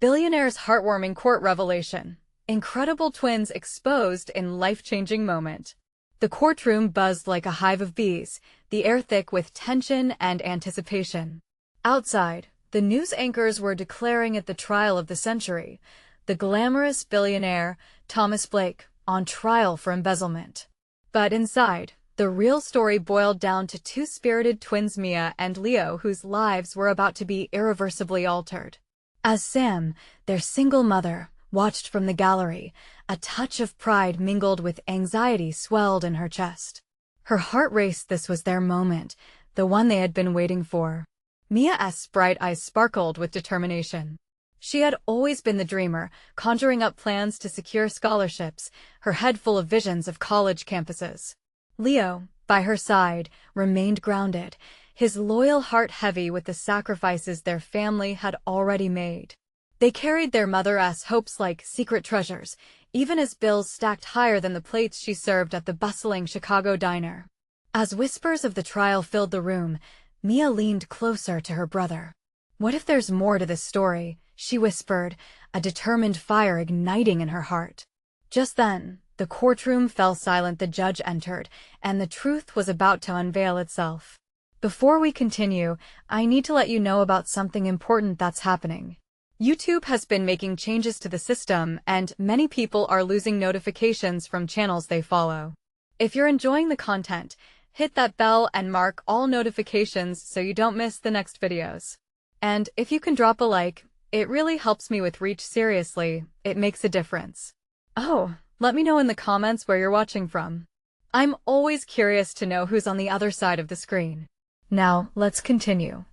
Billionaire's heartwarming court revelation. Incredible twins exposed in life-changing moment. The courtroom buzzed like a hive of bees, the air thick with tension and anticipation. Outside, the news anchors were declaring it the trial of the century. The glamorous billionaire, Thomas Blake, on trial for embezzlement. But inside, the real story boiled down to two spirited twins, Mia and Leo, whose lives were about to be irreversibly altered. As Sam, their single mother, watched from the gallery, a touch of pride mingled with anxiety swelled in her chest. Her heart raced. This was their moment, the one they had been waiting for. Mia's bright eyes sparkled with determination. She had always been the dreamer, conjuring up plans to secure scholarships, her head full of visions of college campuses. Leo, by her side, remained grounded, his loyal heart heavy with the sacrifices their family had already made. They carried their mother's hopes like secret treasures, even as bills stacked higher than the plates she served at the bustling Chicago diner. As whispers of the trial filled the room, Mia leaned closer to her brother. "What if there's more to this story?" she whispered, a determined fire igniting in her heart. Just then, the courtroom fell silent. The judge entered, and the truth was about to unveil itself. Before we continue, I need to let you know about something important that's happening. YouTube has been making changes to the system, and many people are losing notifications from channels they follow. If you're enjoying the content, hit that bell and mark all notifications so you don't miss the next videos. And if you can drop a like, it really helps me with reach. Seriously, it makes a difference. Oh, let me know in the comments where you're watching from. I'm always curious to know who's on the other side of the screen. Now, let's continue.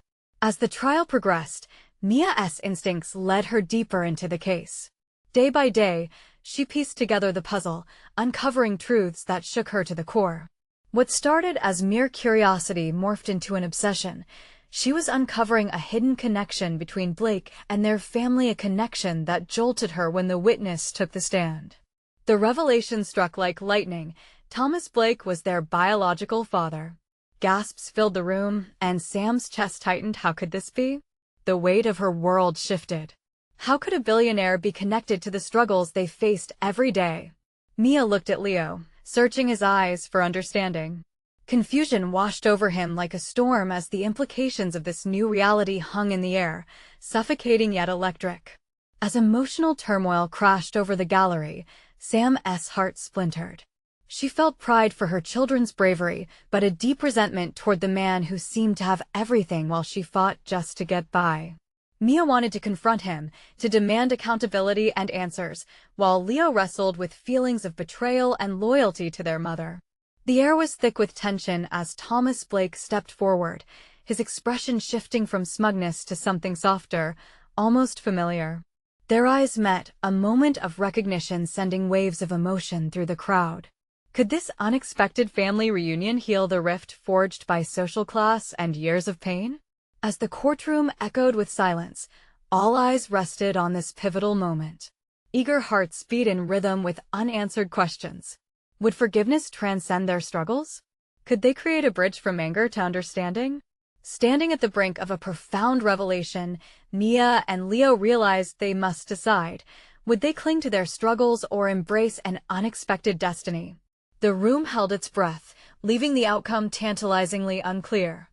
As the trial progressed, Mia's instincts led her deeper into the case. Day by day, she pieced together the puzzle, uncovering truths that shook her to the core. What started as mere curiosity morphed into an obsession. She was uncovering a hidden connection between Blake and their family, a connection that jolted her when the witness took the stand. The revelation struck like lightning. Thomas Blake was their biological father. Gasps filled the room, and Sam's chest tightened. How could this be? The weight of her world shifted. How could a billionaire be connected to the struggles they faced every day? Mia looked at Leo, searching his eyes for understanding. Confusion washed over him like a storm as the implications of this new reality hung in the air, suffocating yet electric. As emotional turmoil crashed over the gallery, Sam's heart splintered. She felt pride for her children's bravery, but a deep resentment toward the man who seemed to have everything while she fought just to get by. Mia wanted to confront him, to demand accountability and answers, while Leo wrestled with feelings of betrayal and loyalty to their mother. The air was thick with tension as Thomas Blake stepped forward, his expression shifting from smugness to something softer, almost familiar. Their eyes met, a moment of recognition sending waves of emotion through the crowd. Could this unexpected family reunion heal the rift forged by social class and years of pain? As the courtroom echoed with silence, all eyes rested on this pivotal moment. Eager hearts beat in rhythm with unanswered questions. Would forgiveness transcend their struggles? Could they create a bridge from anger to understanding? Standing at the brink of a profound revelation, Mia and Leo realized they must decide. Would they cling to their struggles or embrace an unexpected destiny? The room held its breath, leaving the outcome tantalizingly unclear.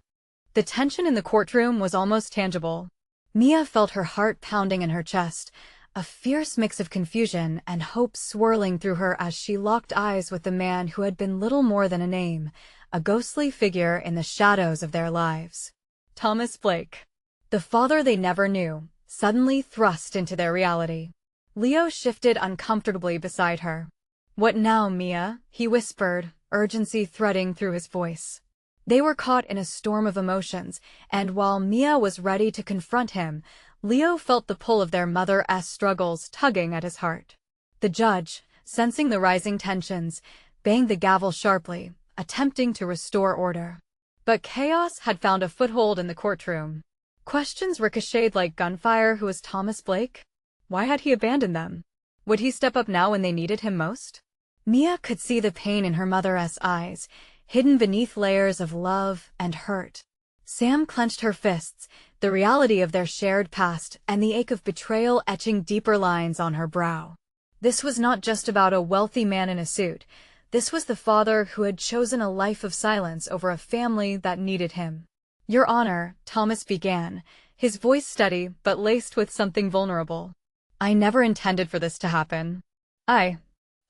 The tension in the courtroom was almost tangible. Mia felt her heart pounding in her chest, a fierce mix of confusion and hope swirling through her as she locked eyes with the man who had been little more than a name, a ghostly figure in the shadows of their lives. Thomas Blake, the father they never knew, suddenly thrust into their reality. Leo shifted uncomfortably beside her. "What now, Mia?" he whispered, urgency threading through his voice. They were caught in a storm of emotions, and while Mia was ready to confront him, Leo felt the pull of their mother's struggles tugging at his heart. The judge, sensing the rising tensions, banged the gavel sharply, attempting to restore order. But chaos had found a foothold in the courtroom. Questions ricocheted like gunfire. Who was Thomas Blake? Why had he abandoned them? Would he step up now when they needed him most? Mia could see the pain in her mother's eyes, hidden beneath layers of love and hurt. Sam clenched her fists, the reality of their shared past and the ache of betrayal etching deeper lines on her brow. This was not just about a wealthy man in a suit. This was the father who had chosen a life of silence over a family that needed him. "Your Honor," Thomas began, his voice steady but laced with something vulnerable. "I never intended for this to happen. I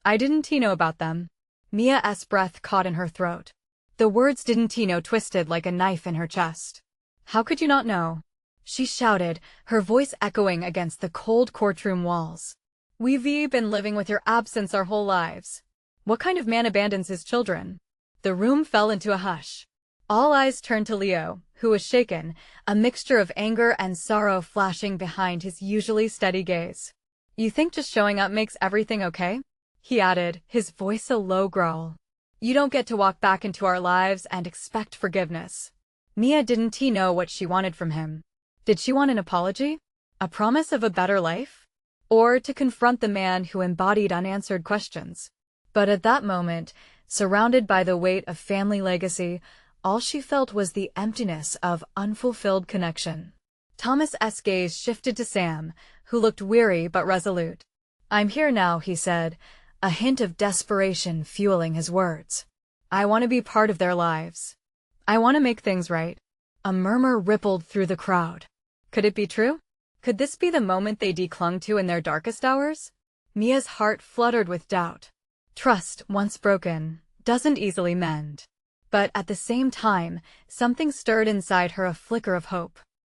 didn't know about them." Mia's breath caught in her throat. The words "didn't know" twisted like a knife in her chest. "How could you not know?" she shouted, her voice echoing against the cold courtroom walls. "We've been living with your absence our whole lives. What kind of man abandons his children?" The room fell into a hush. All eyes turned to Leo, who was shaken, a mixture of anger and sorrow flashing behind his usually steady gaze. "You think just showing up makes everything okay?" he added, his voice a low growl. "You don't get to walk back into our lives and expect forgiveness." Mia didn't know what she wanted from him. Did she want an apology? A promise of a better life? Or to confront the man who embodied unanswered questions? But at that moment, surrounded by the weight of family legacy, all she felt was the emptiness of unfulfilled connection. Thomas's gaze shifted to Sam, who looked weary but resolute. "I'm here now," he said, a hint of desperation fueling his words. "I want to be part of their lives. I want to make things right." A murmur rippled through the crowd. Could it be true? Could this be the moment they clung to in their darkest hours? Mia's heart fluttered with doubt. Trust, once broken, doesn't easily mend. But at the same time, something stirred inside her, a flicker of hope.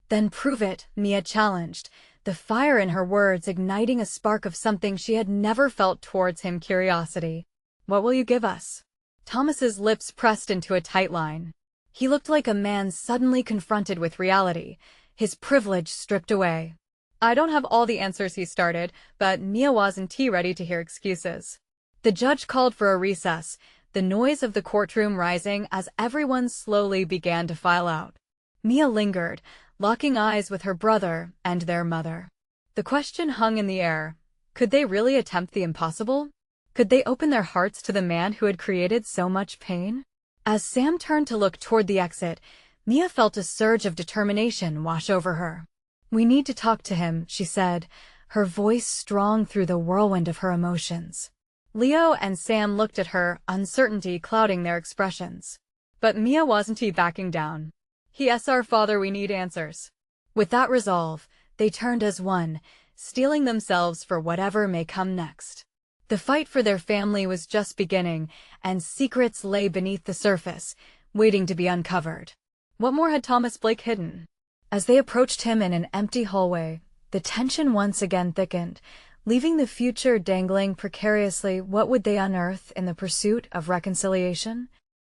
"Then prove it," Mia challenged, the fire in her words igniting a spark of something she had never felt towards him: curiosity. "What will you give us?" Thomas's lips pressed into a tight line. He looked like a man suddenly confronted with reality, his privilege stripped away. "I don't have all the answers," he started, but Mia wasn't ready to hear excuses. The judge called for a recess, the noise of the courtroom rising as everyone slowly began to file out. Mia lingered, locking eyes with her brother and their mother. The question hung in the air. Could they really attempt the impossible? Could they open their hearts to the man who had created so much pain? As Sam turned to look toward the exit, Mia felt a surge of determination wash over her. "We need to talk to him," she said, her voice strong through the whirlwind of her emotions. Leo and Sam looked at her, uncertainty clouding their expressions. But Mia wasn't backing down. "Yes, our father, we need answers." With that resolve, they turned as one, steeling themselves for whatever may come next. The fight for their family was just beginning, and secrets lay beneath the surface, waiting to be uncovered. What more had Thomas Blake hidden? As they approached him in an empty hallway, the tension once again thickened, leaving the future dangling precariously. What would they unearth in the pursuit of reconciliation?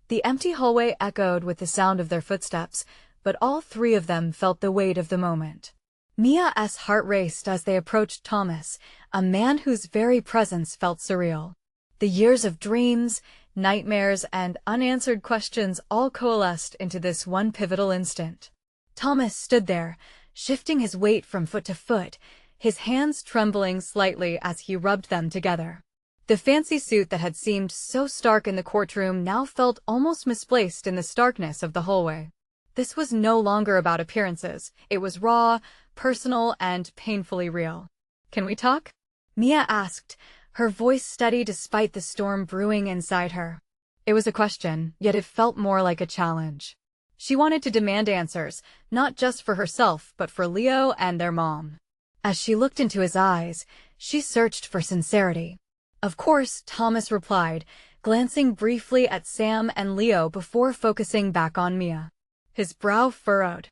The empty hallway echoed with the sound of their footsteps, but all three of them felt the weight of the moment. Mia's heart raced as they approached Thomas, a man whose very presence felt surreal. The years of dreams, nightmares, and unanswered questions all coalesced into this one pivotal instant. Thomas stood there, shifting his weight from foot to foot, his hands trembling slightly as he rubbed them together. The fancy suit that had seemed so stark in the courtroom now felt almost misplaced in the starkness of the hallway. This was no longer about appearances. It was raw, personal, and painfully real. "Can we talk?" Mia asked, her voice steady despite the storm brewing inside her. It was a question, yet it felt more like a challenge. She wanted to demand answers, not just for herself but for Leo and their mom. As she looked into his eyes, she searched for sincerity. "Of course," Thomas replied, glancing briefly at Sam and Leo before focusing back on Mia. His brow furrowed.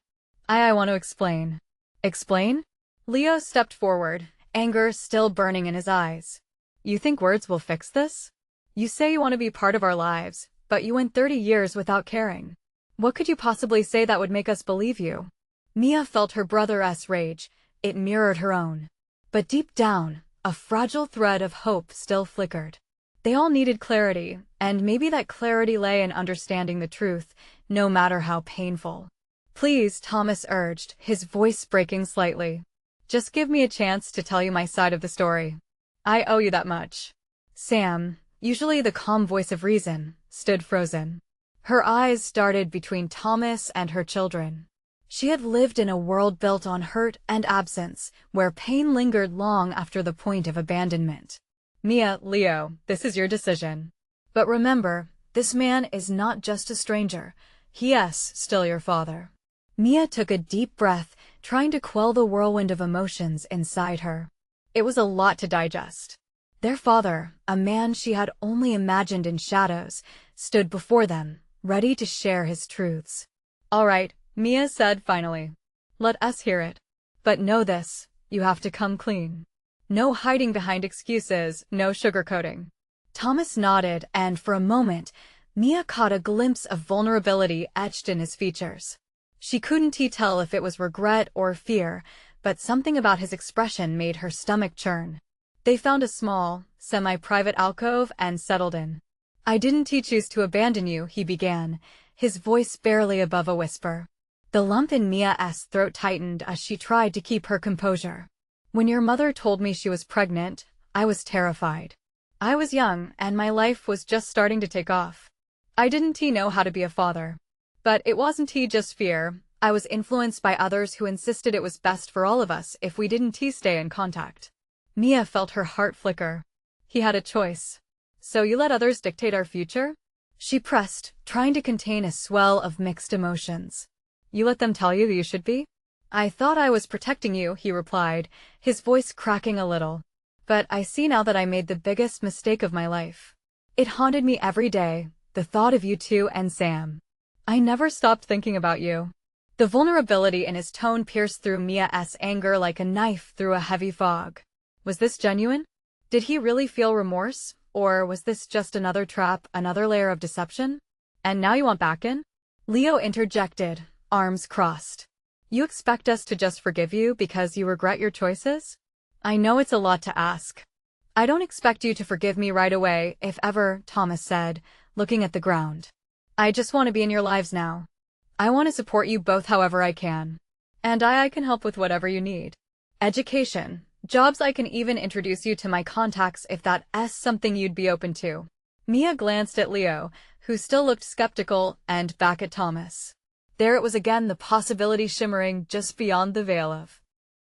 I want to explain." "Explain?" Leo stepped forward, anger still burning in his eyes. "You think words will fix this? You say you want to be part of our lives, but you went 30 years without caring. What could you possibly say that would make us believe you?" Mia felt her brother's rage. It mirrored her own. But deep down, a fragile thread of hope still flickered. They all needed clarity, and maybe that clarity lay in understanding the truth, no matter how painful. "Please," Thomas urged, his voice breaking slightly. "Just give me a chance to tell you my side of the story. I owe you that much." Sam, usually the calm voice of reason, stood frozen. Her eyes started between Thomas and her children. She had lived in a world built on hurt and absence, where pain lingered long after the point of abandonment. Mia, Leo, this is your decision. But remember, this man is not just a stranger. He is still your father. Mia took a deep breath, trying to quell the whirlwind of emotions inside her. It was a lot to digest. Their father, a man she had only imagined in shadows, stood before them, ready to share his truths. All right, Mia said finally. Let us hear it. But know this, you have to come clean. No hiding behind excuses, no sugarcoating. Thomas nodded, and for a moment, Mia caught a glimpse of vulnerability etched in his features. She couldn't tell if it was regret or fear, but something about his expression made her stomach churn. They found a small, semi-private alcove and settled in. I didn't choose to abandon you, he began, his voice barely above a whisper. The lump in Mia's throat tightened as she tried to keep her composure. When your mother told me she was pregnant, I was terrified. I was young, and my life was just starting to take off. I didn't know how to be a father. But it wasn't just fear. I was influenced by others who insisted it was best for all of us if we didn't stay in contact. Mia felt her heart flicker. He had a choice. So you let others dictate our future? She pressed, trying to contain a swell of mixed emotions. You let them tell you you should be? I thought I was protecting you, he replied, his voice cracking a little. But I see now that I made the biggest mistake of my life. It haunted me every day, the thought of you two and Sam. I never stopped thinking about you. The vulnerability in his tone pierced through Mia's anger like a knife through a heavy fog. Was this genuine? Did he really feel remorse? Or was this just another trap, another layer of deception? And now you want back in? Leo interjected, arms crossed. You expect us to just forgive you because you regret your choices? I know it's a lot to ask. I don't expect you to forgive me right away, if ever, Thomas said, looking at the ground. I just want to be in your lives now. I want to support you both however I can. And I can help with whatever you need. Education, jobs, I can even introduce you to my contacts if that's something you'd be open to. Mia glanced at Leo, who still looked skeptical, and back at Thomas. There it was again, the possibility shimmering just beyond the veil of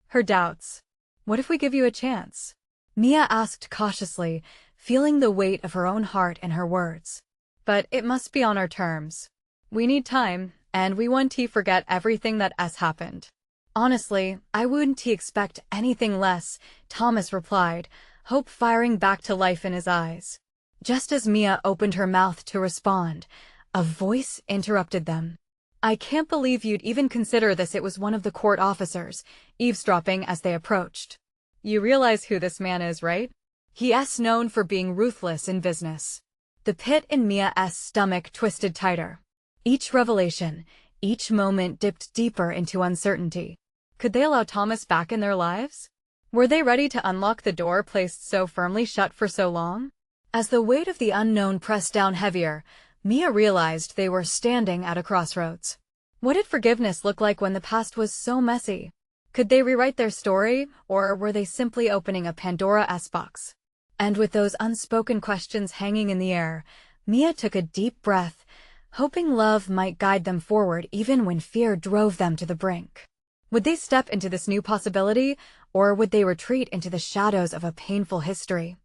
her doubts. What if we give you a chance? Mia asked cautiously, feeling the weight of her own heart in her words. But it must be on our terms. We need time, and we want to forget everything that has happened. Honestly, I wouldn't expect anything less, Thomas replied, hope firing back to life in his eyes. Just as Mia opened her mouth to respond, a voice interrupted them. I can't believe you'd even consider this. It was one of the court officers, eavesdropping as they approached. You realize who this man is, right? He is known for being ruthless in business. The pit in Mia's stomach twisted tighter. Each revelation, each moment dipped deeper into uncertainty. Could they allow Thomas back in their lives? Were they ready to unlock the door placed so firmly shut for so long? As the weight of the unknown pressed down heavier, Mia realized they were standing at a crossroads. What did forgiveness look like when the past was so messy? Could they rewrite their story, or were they simply opening a Pandora's box? And with those unspoken questions hanging in the air, Mia took a deep breath, hoping love might guide them forward even when fear drove them to the brink. Would they step into this new possibility, or would they retreat into the shadows of a painful history?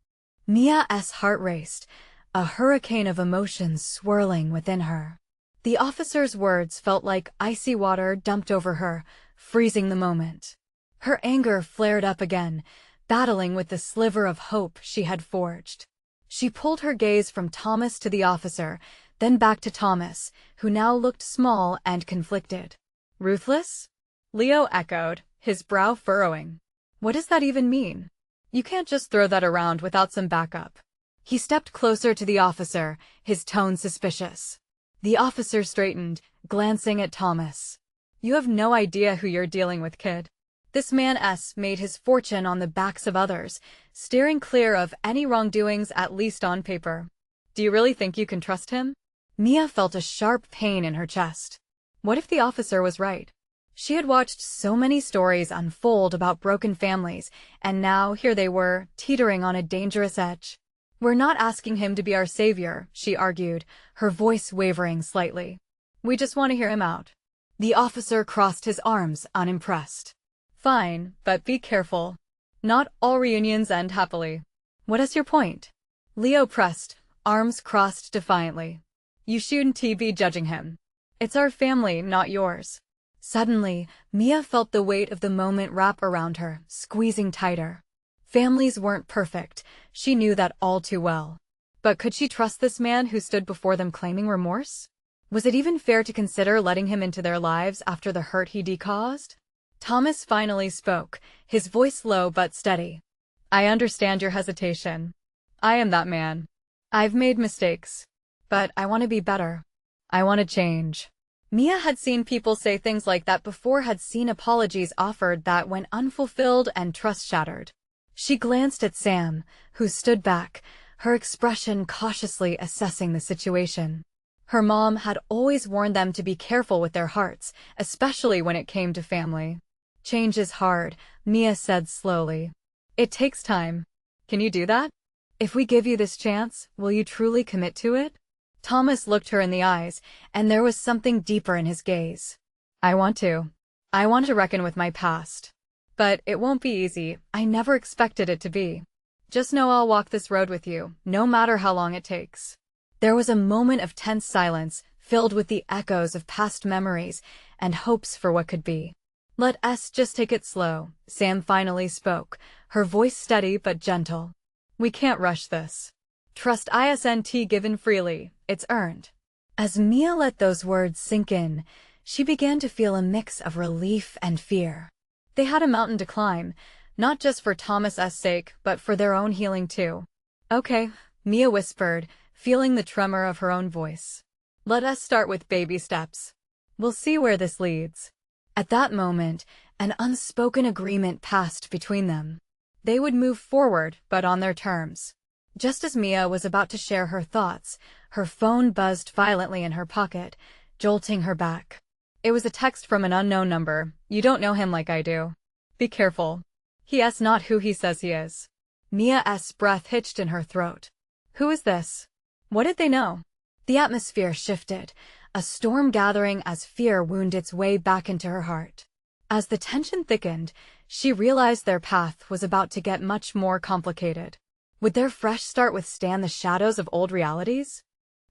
Mia's heart raced, a hurricane of emotions swirling within her. The officer's words felt like icy water dumped over her, freezing the moment. Her anger flared up again, battling with the sliver of hope she had forged. She pulled her gaze from Thomas to the officer, then back to Thomas, who now looked small and conflicted. Ruthless? Leo echoed, his brow furrowing. What does that even mean? You can't just throw that around without some backup. He stepped closer to the officer, his tone suspicious. The officer straightened, glancing at Thomas. You have no idea who you're dealing with, kid. This man made his fortune on the backs of others, steering clear of any wrongdoings, at least on paper. Do you really think you can trust him? Mia felt a sharp pain in her chest. What if the officer was right? She had watched so many stories unfold about broken families, and now here they were, teetering on a dangerous edge. We're not asking him to be our savior, she argued, her voice wavering slightly. We just want to hear him out. The officer crossed his arms, unimpressed. Fine, but be careful. Not all reunions end happily. What is your point? Leo pressed, arms crossed defiantly. You shouldn't be judging him. It's our family, not yours. Suddenly, Mia felt the weight of the moment wrap around her, squeezing tighter. Families weren't perfect, she knew that all too well. But could she trust this man who stood before them claiming remorse? Was it even fair to consider letting him into their lives after the hurt he'd caused? Thomas finally spoke, his voice low but steady. I understand your hesitation. I am that man. I've made mistakes. But I want to be better. I want to change. Mia had seen people say things like that before, had seen apologies offered that went unfulfilled and trust shattered. She glanced at Sam, who stood back, her expression cautiously assessing the situation. Her mom had always warned them to be careful with their hearts, especially when it came to family. Change is hard, Mia said slowly. It takes time. Can you do that? If we give you this chance, will you truly commit to it? Thomas looked her in the eyes, and there was something deeper in his gaze. I want to. I want to reckon with my past. But it won't be easy, I never expected it to be. Just know I'll walk this road with you, no matter how long it takes. There was a moment of tense silence, filled with the echoes of past memories and hopes for what could be. Let us just take it slow, Sam finally spoke, her voice steady but gentle. We can't rush this. Trust isn't given freely, it's earned. As Mia let those words sink in, she began to feel a mix of relief and fear. They had a mountain to climb, not just for Thomas's sake, but for their own healing too. Okay, Mia whispered, feeling the tremor of her own voice. Let us start with baby steps. We'll see where this leads. At that moment, an unspoken agreement passed between them. They would move forward, but on their terms. Just as Mia was about to share her thoughts, her phone buzzed violently in her pocket, jolting her back. It was a text from an unknown number. You don't know him like I do. Be careful. He's not who he says he is. Mia's breath hitched in her throat. Who is this? What did they know? The atmosphere shifted, a storm gathering as fear wound its way back into her heart. As the tension thickened, she realized their path was about to get much more complicated. Would their fresh start withstand the shadows of old realities?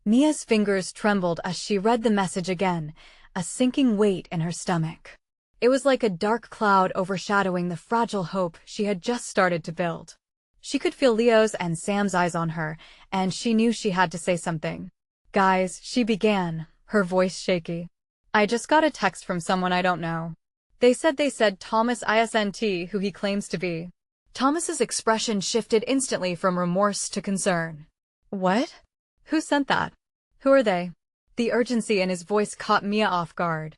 Mia's fingers trembled as she read the message again, a sinking weight in her stomach. It was like a dark cloud overshadowing the fragile hope she had just started to build. She could feel Leo's and Sam's eyes on her, and she knew she had to say something. Guys, she began, her voice shaky. I just got a text from someone I don't know. They said Thomas isn't who he claims to be. Thomas's expression shifted instantly from remorse to concern. What? Who sent that? Who are they? The urgency in his voice caught Mia off guard.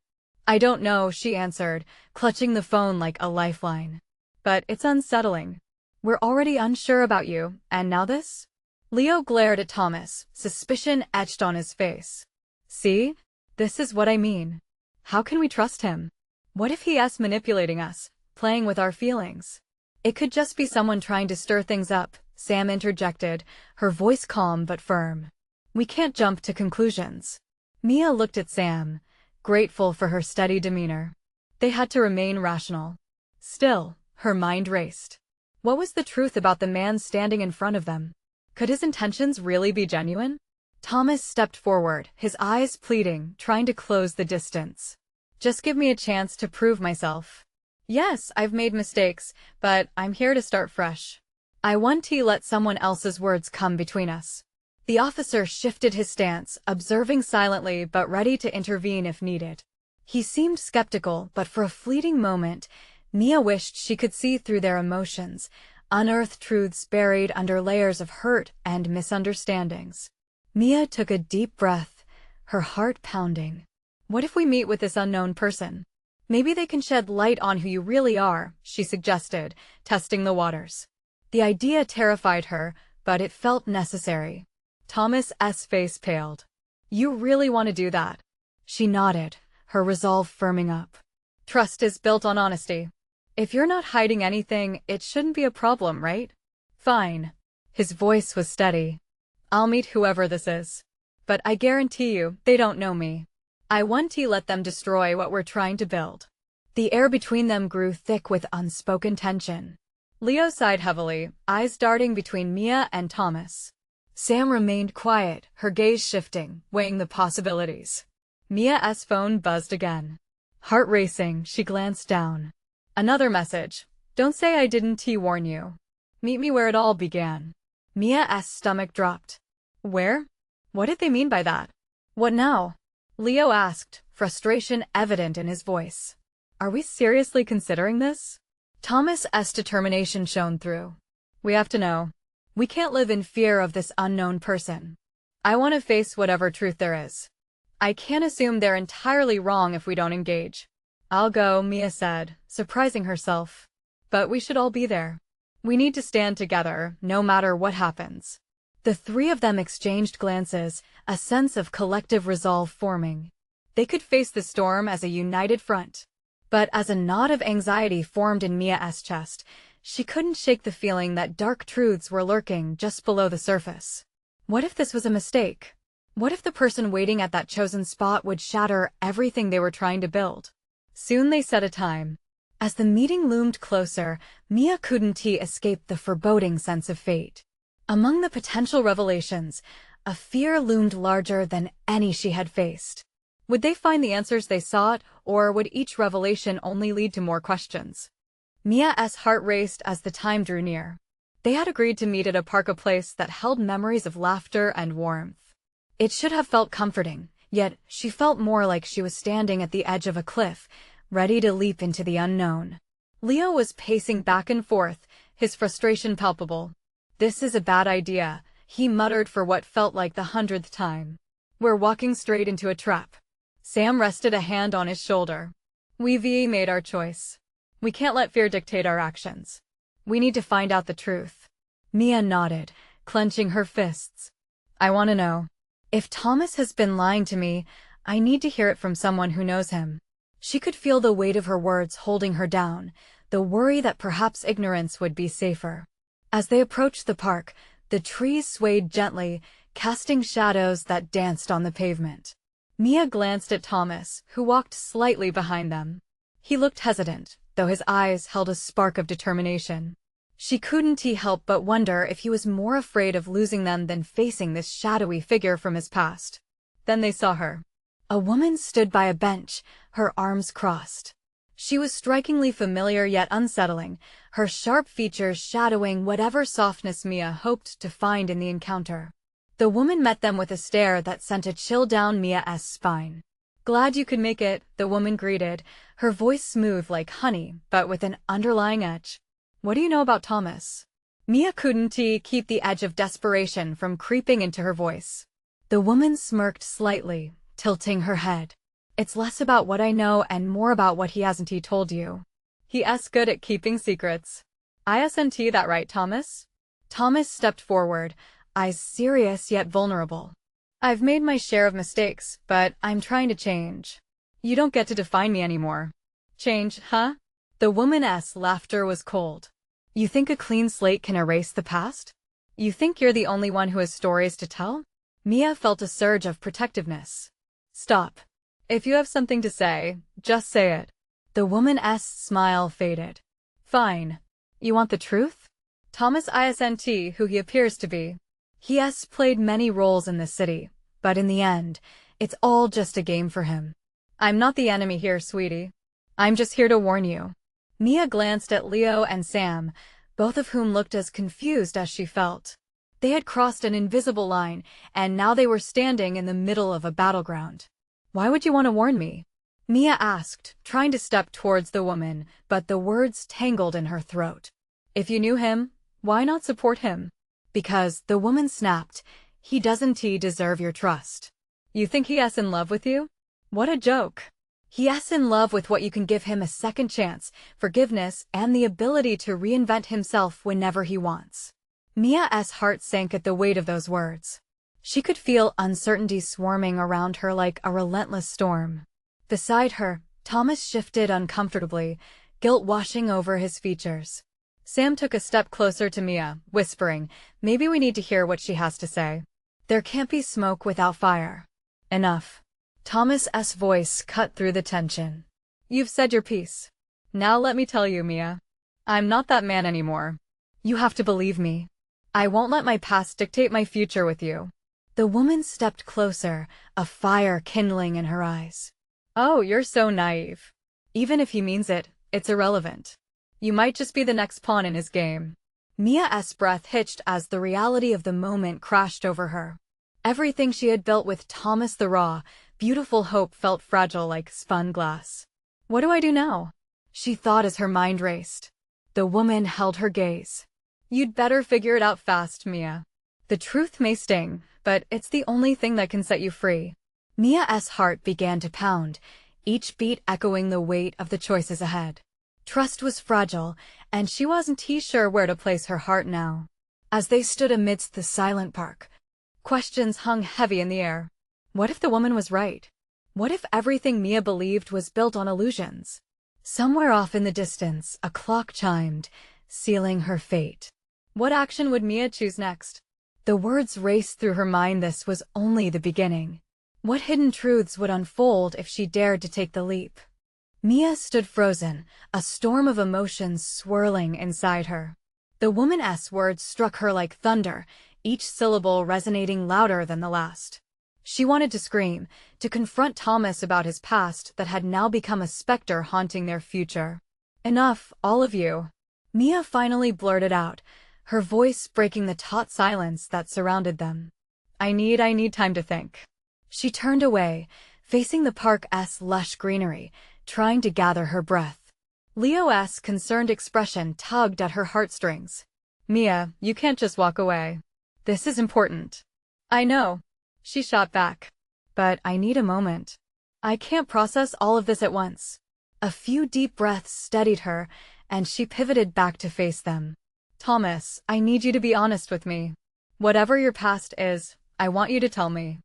I don't know, she answered, clutching the phone like a lifeline. But it's unsettling. We're already unsure about you, and now this? Leo glared at Thomas, suspicion etched on his face. See? This is what I mean. How can we trust him? What if he's manipulating us, playing with our feelings? It could just be someone trying to stir things up, Sam interjected, her voice calm but firm. We can't jump to conclusions. Mia looked at Sam, grateful for her steady demeanor. They had to remain rational. Still, her mind raced. What was the truth about the man standing in front of them? Could his intentions really be genuine? Thomas stepped forward, his eyes pleading, trying to close the distance. Just give me a chance to prove myself. Yes, I've made mistakes, but I'm here to start fresh. I want to let someone else's words come between us. The officer shifted his stance, observing silently but ready to intervene if needed. He seemed skeptical, but for a fleeting moment, Mia wished she could see through their emotions, unearth truths buried under layers of hurt and misunderstandings. Mia took a deep breath, her heart pounding. What if we meet with this unknown person? Maybe they can shed light on who you really are, she suggested, testing the waters. The idea terrified her, but it felt necessary. Thomas's face paled. You really want to do that? She nodded, her resolve firming up. Trust is built on honesty. If you're not hiding anything, it shouldn't be a problem, right? Fine. His voice was steady. "I'll meet whoever this is. But I guarantee you, they don't know me. I want to let them destroy what we're trying to build." The air between them grew thick with unspoken tension. Leo sighed heavily, eyes darting between Mia and Thomas. Sam remained quiet, her gaze shifting, weighing the possibilities. Mia's phone buzzed again. Heart racing, she glanced down. Another message. "Don't say I didn't warn you. Meet me where it all began." Mia's stomach dropped. Where? What did they mean by that? What now? Leo asked, frustration evident in his voice. Are we seriously considering this? Thomas's determination shone through. We have to know. We can't live in fear of this unknown person. I want to face whatever truth there is. I can't assume they're entirely wrong if we don't engage. I'll go, Mia said, surprising herself. But we should all be there. We need to stand together, no matter what happens. The three of them exchanged glances, a sense of collective resolve forming. They could face the storm as a united front. But as a knot of anxiety formed in Mia's chest, she couldn't shake the feeling that dark truths were lurking just below the surface. What if this was a mistake? What if the person waiting at that chosen spot would shatter everything they were trying to build? Soon they set a time. As the meeting loomed closer, Mia couldn't escape the foreboding sense of fate. Among the potential revelations, a fear loomed larger than any she had faced. Would they find the answers they sought, or would each revelation only lead to more questions? Mia's heart raced as the time drew near. They had agreed to meet at a park, a place that held memories of laughter and warmth. It should have felt comforting, yet she felt more like she was standing at the edge of a cliff, ready to leap into the unknown. Leo was pacing back and forth, his frustration palpable. This is a bad idea, he muttered for what felt like the 100th time. We're walking straight into a trap. Sam rested a hand on his shoulder. We've made our choice. We can't let fear dictate our actions. We need to find out the truth. Mia nodded, clenching her fists. I want to know. If Thomas has been lying to me, I need to hear it from someone who knows him. She could feel the weight of her words holding her down, the worry that perhaps ignorance would be safer. As they approached the park, the trees swayed gently, casting shadows that danced on the pavement. Mia glanced at Thomas, who walked slightly behind them. He looked hesitant, though his eyes held a spark of determination. She couldn't help but wonder if he was more afraid of losing them than facing this shadowy figure from his past. Then they saw her. A woman stood by a bench, her arms crossed. She was strikingly familiar yet unsettling, her sharp features shadowing whatever softness Mia hoped to find in the encounter. The woman met them with a stare that sent a chill down Mia's spine. Glad you could make it, the woman greeted, her voice smooth like honey, but with an underlying edge. What do you know about Thomas? Mia couldn't keep the edge of desperation from creeping into her voice. The woman smirked slightly, tilting her head. It's less about what I know and more about what he hasn't told you. He's good at keeping secrets. Isn't that right, Thomas? Thomas stepped forward, eyes serious yet vulnerable. I've made my share of mistakes, but I'm trying to change. You don't get to define me anymore. Change, huh? The woman's laughter was cold. You think a clean slate can erase the past? You think you're the only one who has stories to tell? Mia felt a surge of protectiveness. Stop. If you have something to say, just say it. The woman's smile faded. Fine. You want the truth? Thomas isn't who he appears to be. He has played many roles in this city, but in the end, it's all just a game for him. I'm not the enemy here, sweetie. I'm just here to warn you. Mia glanced at Leo and Sam, both of whom looked as confused as she felt. They had crossed an invisible line, and now they were standing in the middle of a battleground. Why would you want to warn me? Mia asked, trying to step towards the woman, but the words tangled in her throat. If you knew him, why not support him? Because, the woman snapped, he doesn't deserve your trust. You think he's in love with you? What a joke. He's in love with what you can give him: a second chance, forgiveness, and the ability to reinvent himself whenever he wants. Mia's heart sank at the weight of those words. She could feel uncertainty swarming around her like a relentless storm. Beside her, Thomas shifted uncomfortably, guilt washing over his features. Sam took a step closer to Mia, whispering, "Maybe we need to hear what she has to say." "There can't be smoke without fire." "Enough." Thomas's voice cut through the tension. "You've said your piece. Now let me tell you, Mia. I'm not that man anymore. You have to believe me. I won't let my past dictate my future with you." The woman stepped closer, a fire kindling in her eyes. "Oh, you're so naive. Even if he means it, it's irrelevant. You might just be the next pawn in his game." Mia's breath hitched as the reality of the moment crashed over her. Everything she had built with Thomas the raw, beautiful hope felt fragile like spun glass. "What do I do now?" she thought as her mind raced. The woman held her gaze. "You'd better figure it out fast, Mia. The truth may sting, but it's the only thing that can set you free." Mia's heart began to pound, each beat echoing the weight of the choices ahead. Trust was fragile, and she wasn't sure where to place her heart now. As they stood amidst the silent park, questions hung heavy in the air. What if the woman was right? What if everything Mia believed was built on illusions? Somewhere off in the distance, a clock chimed, sealing her fate. What action would Mia choose next? The words raced through her mind. This was only the beginning. What hidden truths would unfold if she dared to take the leap? Mia stood frozen, a storm of emotions swirling inside her. The woman's words struck her like thunder, each syllable resonating louder than the last. She wanted to scream, to confront Thomas about his past that had now become a specter haunting their future. "Enough, all of you." Mia finally blurted out, her voice breaking the taut silence that surrounded them. I need time to think." She turned away, facing the park's lush greenery, trying to gather her breath. Leo's concerned expression tugged at her heartstrings. "Mia, you can't just walk away. This is important." "I know," she shot back. "But I need a moment. I can't process all of this at once." A few deep breaths steadied her, and she pivoted back to face them. "Thomas, I need you to be honest with me. Whatever your past is, I want you to tell me.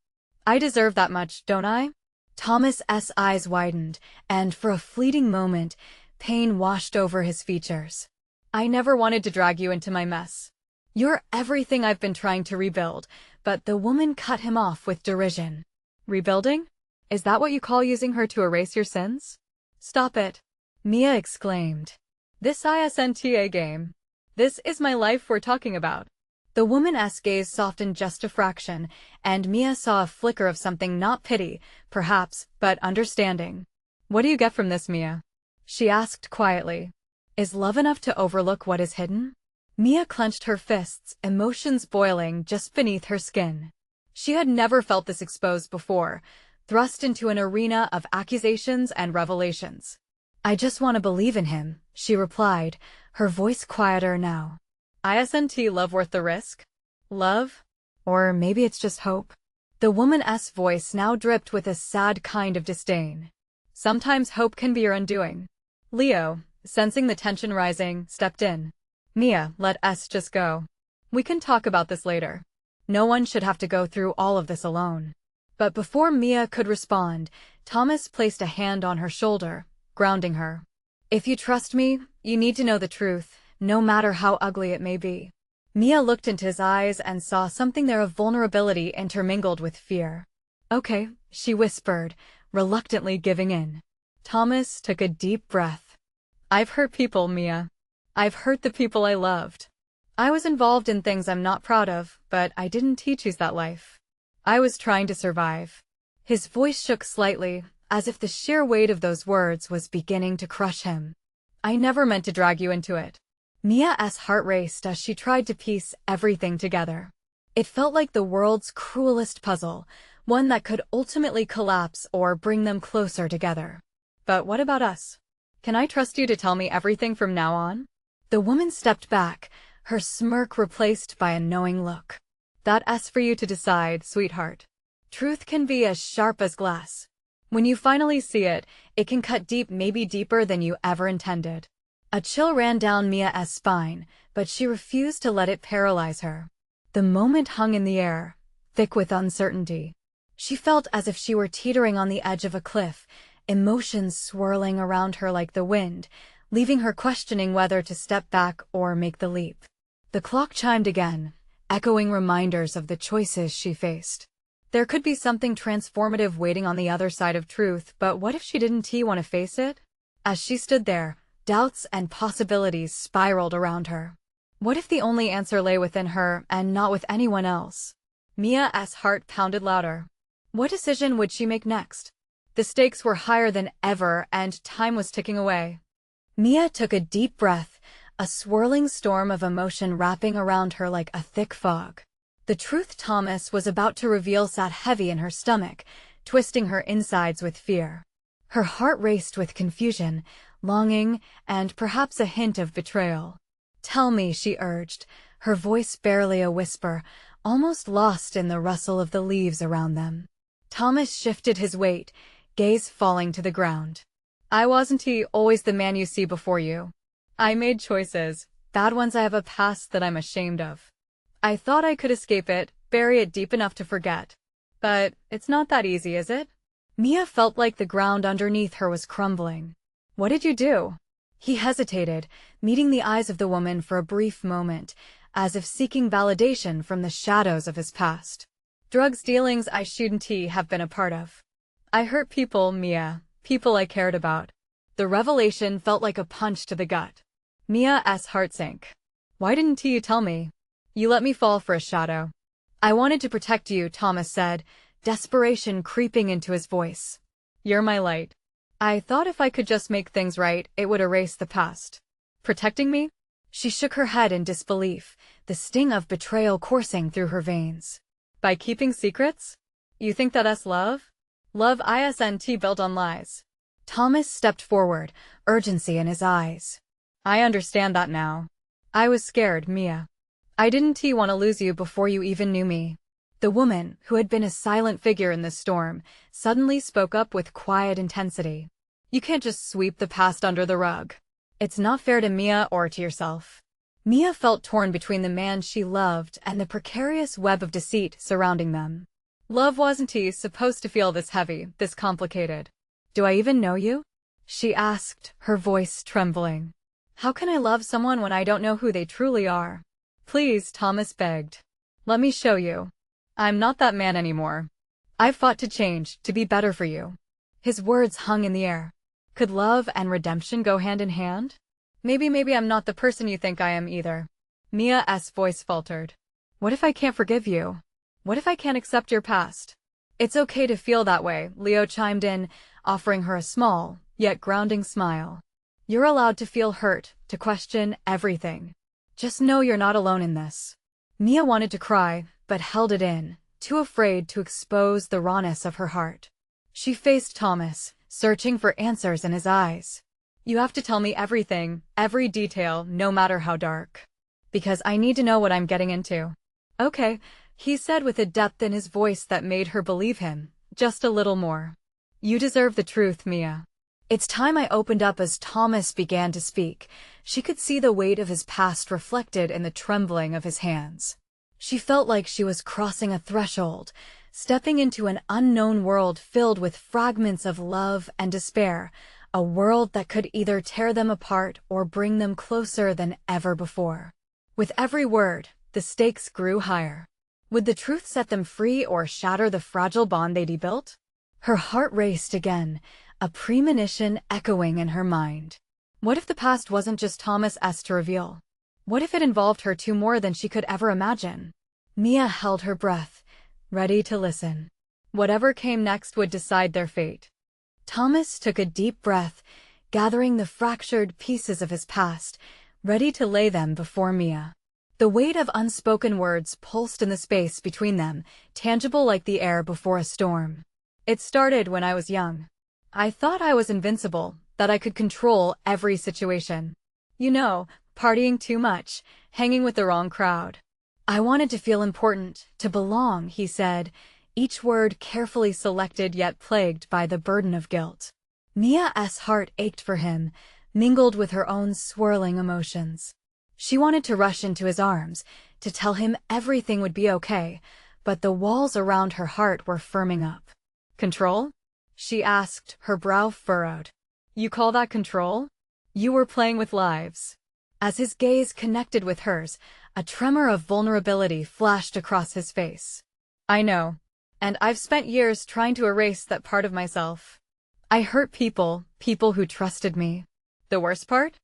I deserve that much, don't I?" Thomas's eyes widened, and for a fleeting moment, pain washed over his features. "I never wanted to drag you into my mess. You're everything I've been trying to rebuild," but the woman cut him off with derision. "Rebuilding? Is that what you call using her to erase your sins?" "Stop it," Mia exclaimed. "This isn't a game. This is my life we're talking about." The woman's gaze softened just a fraction, and Mia saw a flicker of something, not pity, perhaps, but understanding. "What do you get from this, Mia?" she asked quietly. "Is love enough to overlook what is hidden?" Mia clenched her fists, emotions boiling just beneath her skin. She had never felt this exposed before, thrust into an arena of accusations and revelations. "I just want to believe in him," she replied, her voice quieter now. "Isn't love worth the risk? Love? Or maybe it's just hope?" The woman's voice now dripped with a sad kind of disdain. "Sometimes hope can be your undoing." Leo, sensing the tension rising, stepped in. "Mia, let us just go. We can talk about this later. No one should have to go through all of this alone." But before Mia could respond, Thomas placed a hand on her shoulder, grounding her. "If you trust me, you need to know the truth, no matter how ugly it may be." Mia looked into his eyes and saw something there of vulnerability intermingled with fear. "Okay," she whispered, reluctantly giving in. Thomas took a deep breath. "I've hurt people, Mia. I've hurt the people I loved. I was involved in things I'm not proud of, but I didn't choose that life. I was trying to survive." His voice shook slightly, as if the sheer weight of those words was beginning to crush him. "I never meant to drag you into it." Mia's heart raced as she tried to piece everything together. It felt like the world's cruelest puzzle, one that could ultimately collapse or bring them closer together. "But what about us? Can I trust you to tell me everything from now on?" The woman stepped back, her smirk replaced by a knowing look. "That's for you to decide, sweetheart. Truth can be as sharp as glass. When you finally see it, it can cut deep, maybe deeper than you ever intended." A chill ran down Mia's spine, but she refused to let it paralyze her. The moment hung in the air, thick with uncertainty. She felt as if she were teetering on the edge of a cliff, emotions swirling around her like the wind, leaving her questioning whether to step back or make the leap. The clock chimed again, echoing reminders of the choices she faced. There could be something transformative waiting on the other side of truth, but what if she didn't want to face it? As she stood there, doubts and possibilities spiraled around her. What if the only answer lay within her and not with anyone else? Mia's heart pounded louder. What decision would she make next? The stakes were higher than ever, and time was ticking away. Mia took a deep breath, a swirling storm of emotion wrapping around her like a thick fog. The truth Thomas was about to reveal sat heavy in her stomach, twisting her insides with fear. Her heart raced with confusion, longing, and perhaps a hint of betrayal. "Tell me," she urged, her voice barely a whisper, almost lost in the rustle of the leaves around them. Thomas shifted his weight, gaze falling to the ground. "I wasn't always the man you see before you. I made choices, bad ones. I have a past that I'm ashamed of. I thought I could escape it, bury it deep enough to forget. But it's not that easy, is it?" Mia felt like the ground underneath her was crumbling. "What did you do?" He hesitated, meeting the eyes of the woman for a brief moment, as if seeking validation from the shadows of his past. "Drugs dealings I shouldn't have been a part of. I hurt people, Mia, people I cared about." The revelation felt like a punch to the gut. Mia's heart sank. "Why didn't you tell me? You let me fall for a shadow." "I wanted to protect you," Thomas said, desperation creeping into his voice. "You're my light. I thought if I could just make things right, it would erase the past." "Protecting me?" She shook her head in disbelief, the sting of betrayal coursing through her veins. "By keeping secrets? You think that's love? Love isn't built on lies." Thomas stepped forward, urgency in his eyes. "I understand that now. I was scared, Mia. I didn't want to lose you before you even knew me." The woman, who had been a silent figure in the storm, suddenly spoke up with quiet intensity. "You can't just sweep the past under the rug. It's not fair to Mia or to yourself." Mia felt torn between the man she loved and the precarious web of deceit surrounding them. "Love wasn't supposed to feel this heavy, this complicated." "Do I even know you?" she asked, her voice trembling. "How can I love someone when I don't know who they truly are?" "Please," Thomas begged. "Let me show you. I'm not that man anymore. I've fought to change, to be better for you." His words hung in the air. Could love and redemption go hand in hand? Maybe I'm not the person you think I am either." Mia's voice faltered. "What if I can't forgive you? What if I can't accept your past?" "It's okay to feel that way," Leo chimed in, offering her a small, yet grounding smile. "You're allowed to feel hurt, to question everything. Just know you're not alone in this." Mia wanted to cry, but held it in, too afraid to expose the rawness of her heart. She faced Thomas, searching for answers in his eyes. "You have to tell me everything, every detail, no matter how dark. Because I need to know what I'm getting into." "Okay," he said with a depth in his voice that made her believe him, just a little more. "You deserve the truth, Mia." "It's time I opened up." As Thomas began to speak, she could see the weight of his past reflected in the trembling of his hands. She felt like she was crossing a threshold, stepping into an unknown world filled with fragments of love and despair, a world that could either tear them apart or bring them closer than ever before. With every word, the stakes grew higher. Would the truth set them free or shatter the fragile bond they'd built? Her heart raced again, a premonition echoing in her mind. What if the past wasn't just Thomas's to reveal? What if it involved her too more than she could ever imagine? Mia held her breath, ready to listen. Whatever came next would decide their fate. Thomas took a deep breath, gathering the fractured pieces of his past, ready to lay them before Mia. The weight of unspoken words pulsed in the space between them, tangible like the air before a storm. "It started when I was young. I thought I was invincible, that I could control every situation. You know, partying too much, hanging with the wrong crowd. I wanted to feel important, to belong," he said, each word carefully selected yet plagued by the burden of guilt. Mia's heart ached for him, mingled with her own swirling emotions. She wanted to rush into his arms, to tell him everything would be okay, but the walls around her heart were firming up. "Control?" she asked, her brow furrowed. "You call that control?" You were playing with lives. As his gaze connected with hers, a tremor of vulnerability flashed across his face. I know. And I've spent years trying to erase that part of myself. I hurt people who trusted me. The worst part?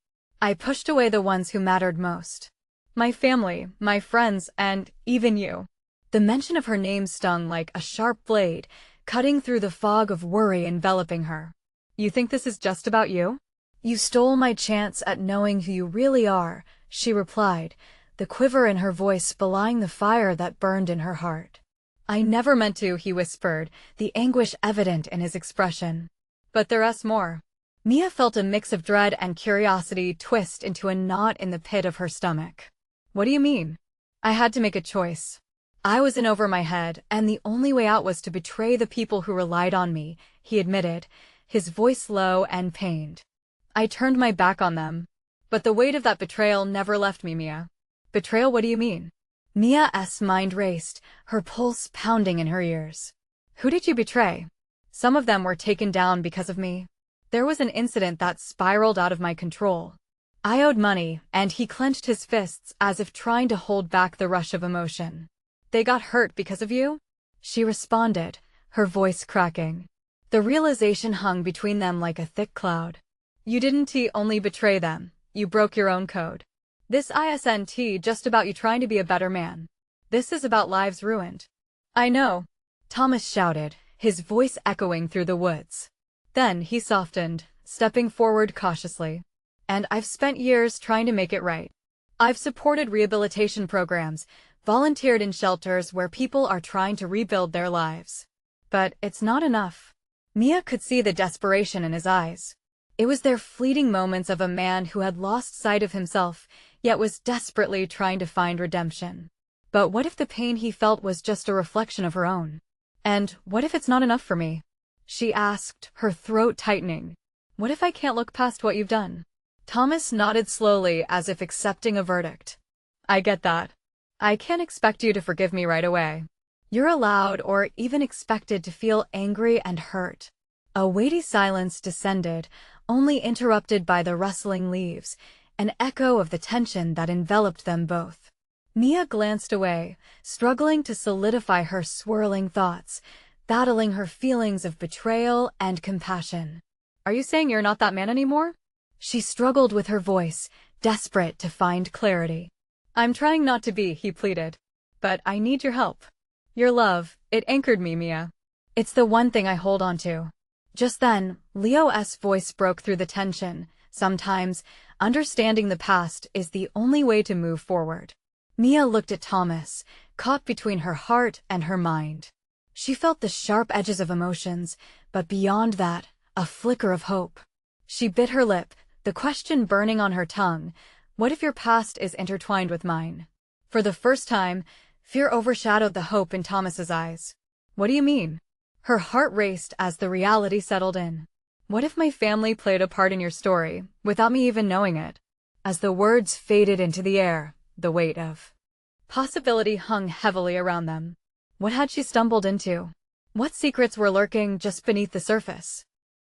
I pushed away the ones who mattered most. My family, my friends, and even you. The mention of her name stung like a sharp blade, cutting through the fog of worry enveloping her. You think this is just about you? You stole my chance at knowing who you really are, she replied, the quiver in her voice belying the fire that burned in her heart. I never meant to, he whispered, the anguish evident in his expression. But there's more. Mia felt a mix of dread and curiosity twist into a knot in the pit of her stomach. What do you mean? I had to make a choice. I was in over my head, and the only way out was to betray the people who relied on me, he admitted, his voice low and pained. I turned my back on them. But the weight of that betrayal never left me, Mia. Betrayal, what do you mean? Mia's mind raced, her pulse pounding in her ears. Who did you betray? Some of them were taken down because of me. There was an incident that spiraled out of my control. I owed money, and he clenched his fists as if trying to hold back the rush of emotion. They got hurt because of you? She responded, her voice cracking. The realization hung between them like a thick cloud. You didn't only betray them, you broke your own code. This isn't just about you trying to be a better man. This is about lives ruined. I know, Thomas shouted, his voice echoing through the woods. Then he softened, stepping forward cautiously. And I've spent years trying to make it right. I've supported rehabilitation programs, volunteered in shelters where people are trying to rebuild their lives. But it's not enough. Mia could see the desperation in his eyes. It was their fleeting moments of a man who had lost sight of himself, yet was desperately trying to find redemption. But what if the pain he felt was just a reflection of her own? And what if it's not enough for me? She asked, her throat tightening. What if I can't look past what you've done? Thomas nodded slowly as if accepting a verdict. I get that. I can't expect you to forgive me right away. You're allowed or even expected to feel angry and hurt. A weighty silence descended, only interrupted by the rustling leaves, an echo of the tension that enveloped them both. Mia glanced away, struggling to solidify her swirling thoughts, battling her feelings of betrayal and compassion. Are you saying you're not that man anymore? She struggled with her voice, desperate to find clarity. I'm trying not to be, he pleaded. But I need your help. Your love, it anchored me, Mia. It's the one thing I hold on to. Just then, Leo's voice broke through the tension. Sometimes, understanding the past is the only way to move forward. Mia looked at Thomas, caught between her heart and her mind. She felt the sharp edges of emotions, but beyond that, a flicker of hope. She bit her lip, the question burning on her tongue. What if your past is intertwined with mine? For the first time, fear overshadowed the hope in Thomas's eyes. What do you mean? Her heart raced as the reality settled in. What if my family played a part in your story, without me even knowing it? As the words faded into the air, the weight of possibility hung heavily around them. What had she stumbled into? What secrets were lurking just beneath the surface?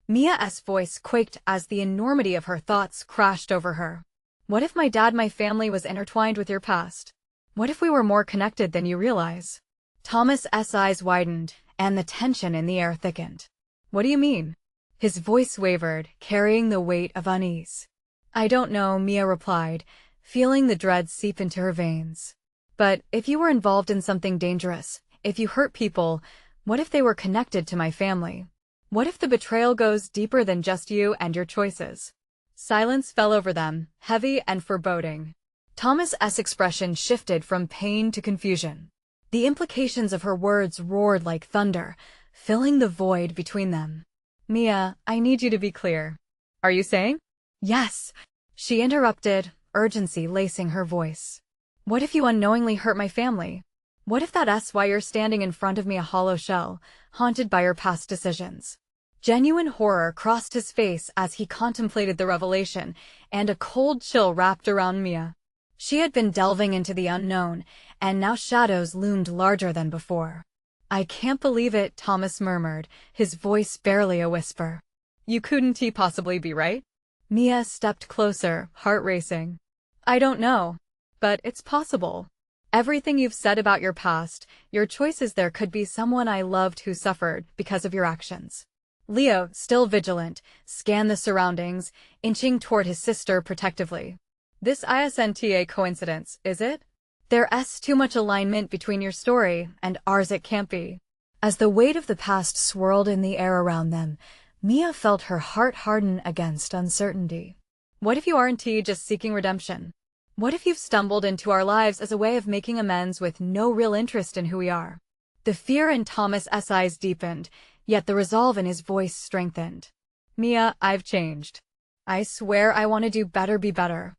Mia's voice quaked as the enormity of her thoughts crashed over her. What if my family was intertwined with your past? What if we were more connected than you realize? Thomas's eyes widened, and the tension in the air thickened. What do you mean? His voice wavered, carrying the weight of unease. I don't know, Mia replied, feeling the dread seep into her veins. But if you were involved in something dangerous, if you hurt people, what if they were connected to my family? What if the betrayal goes deeper than just you and your choices? Silence fell over them, heavy and foreboding. Thomas's expression shifted from pain to confusion. The implications of her words roared like thunder, filling the void between them. Mia, I need you to be clear. Are you saying? Yes, she interrupted, urgency lacing her voice. What if you unknowingly hurt my family? What if that's why you're standing in front of me, a hollow shell, haunted by your past decisions? Genuine horror crossed his face as he contemplated the revelation, and a cold chill wrapped around Mia. She had been delving into the unknown, and now shadows loomed larger than before. I can't believe it, Thomas murmured, his voice barely a whisper. You couldn't possibly be right? Mia stepped closer, heart racing. I don't know. But it's possible. Everything you've said about your past, your choices, there could be someone I loved who suffered because of your actions. Leo, still vigilant, scanned the surroundings, inching toward his sister protectively. This isn't a coincidence, is it? There's too much alignment between your story and ours, it can't be. As the weight of the past swirled in the air around them, Mia felt her heart harden against uncertainty. What if you aren't just seeking redemption? What if you've stumbled into our lives as a way of making amends with no real interest in who we are? The fear in Thomas's eyes deepened, yet the resolve in his voice strengthened. Mia, I've changed. I swear I want to do better, be better.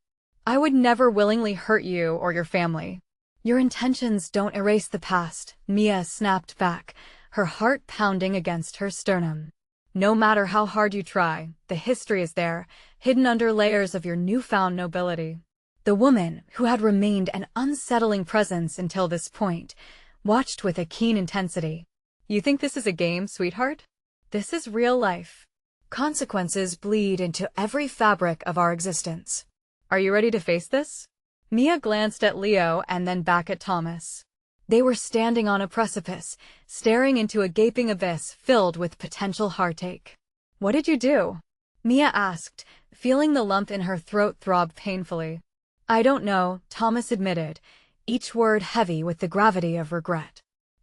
I would never willingly hurt you or your family. Your intentions don't erase the past, Mia snapped back, her heart pounding against her sternum. No matter how hard you try, the history is there, hidden under layers of your newfound nobility. The woman, who had remained an unsettling presence until this point, watched with a keen intensity. You think this is a game, sweetheart? This is real life. Consequences bleed into every fabric of our existence. Are you ready to face this? Mia glanced at Leo and then back at Thomas. They were standing on a precipice, staring into a gaping abyss filled with potential heartache. What did you do? Mia asked, feeling the lump in her throat throb painfully. I don't know, Thomas admitted, each word heavy with the gravity of regret.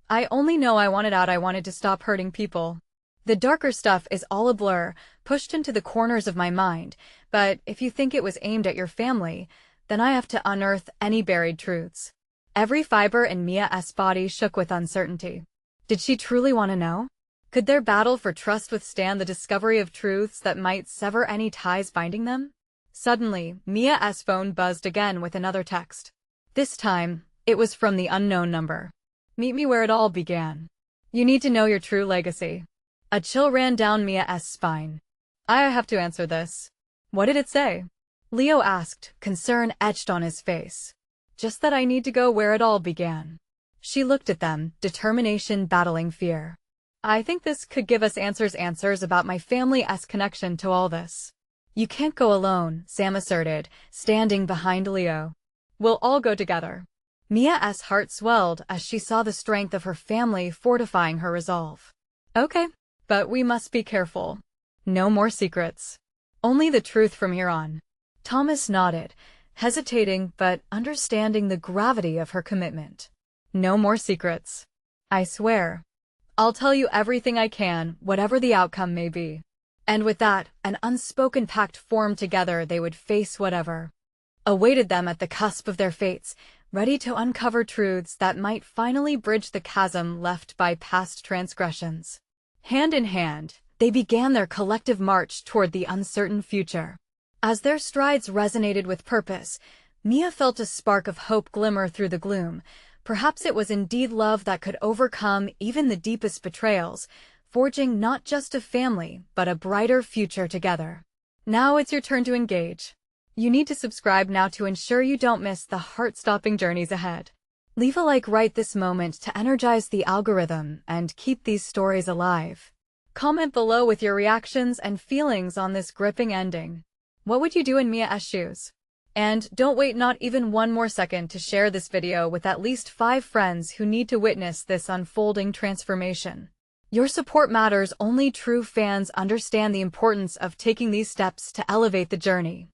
I only know I wanted out. I wanted to stop hurting people. The darker stuff is all a blur, pushed into the corners of my mind, but if you think it was aimed at your family, then I have to unearth any buried truths. Every fiber in Mia's body shook with uncertainty. Did she truly want to know? Could their battle for trust withstand the discovery of truths that might sever any ties binding them? Suddenly, Mia's phone buzzed again with another text. This time, it was from the unknown number. Meet me where it all began. You need to know your true legacy. A chill ran down Mia's spine. I have to answer this. What did it say? Leo asked, concern etched on his face. Just that I need to go where it all began. She looked at them, determination battling fear. I think this could give us answers about my family's connection to all this. You can't go alone, Sam asserted, standing behind Leo. We'll all go together. Mia's heart swelled as she saw the strength of her family fortifying her resolve. Okay, but we must be careful. No more secrets. Only the truth from here on. Thomas nodded, hesitating but understanding the gravity of her commitment. No more secrets. I swear. I'll tell you everything I can, whatever the outcome may be. And with that, an unspoken pact formed together. They would face whatever awaited them at the cusp of their fates, ready to uncover truths that might finally bridge the chasm left by past transgressions. Hand in hand, they began their collective march toward the uncertain future. As their strides resonated with purpose, Mia felt a spark of hope glimmer through the gloom. Perhaps it was indeed love that could overcome even the deepest betrayals, forging not just a family, but a brighter future together. Now it's your turn to engage. You need to subscribe now to ensure you don't miss the heart-stopping journeys ahead. Leave a like right this moment to energize the algorithm and keep these stories alive. Comment below with your reactions and feelings on this gripping ending. What would you do in Mia's shoes? And don't wait not even one more second to share this video with at least 5 friends who need to witness this unfolding transformation. Your support matters. Only true fans understand the importance of taking these steps to elevate the journey.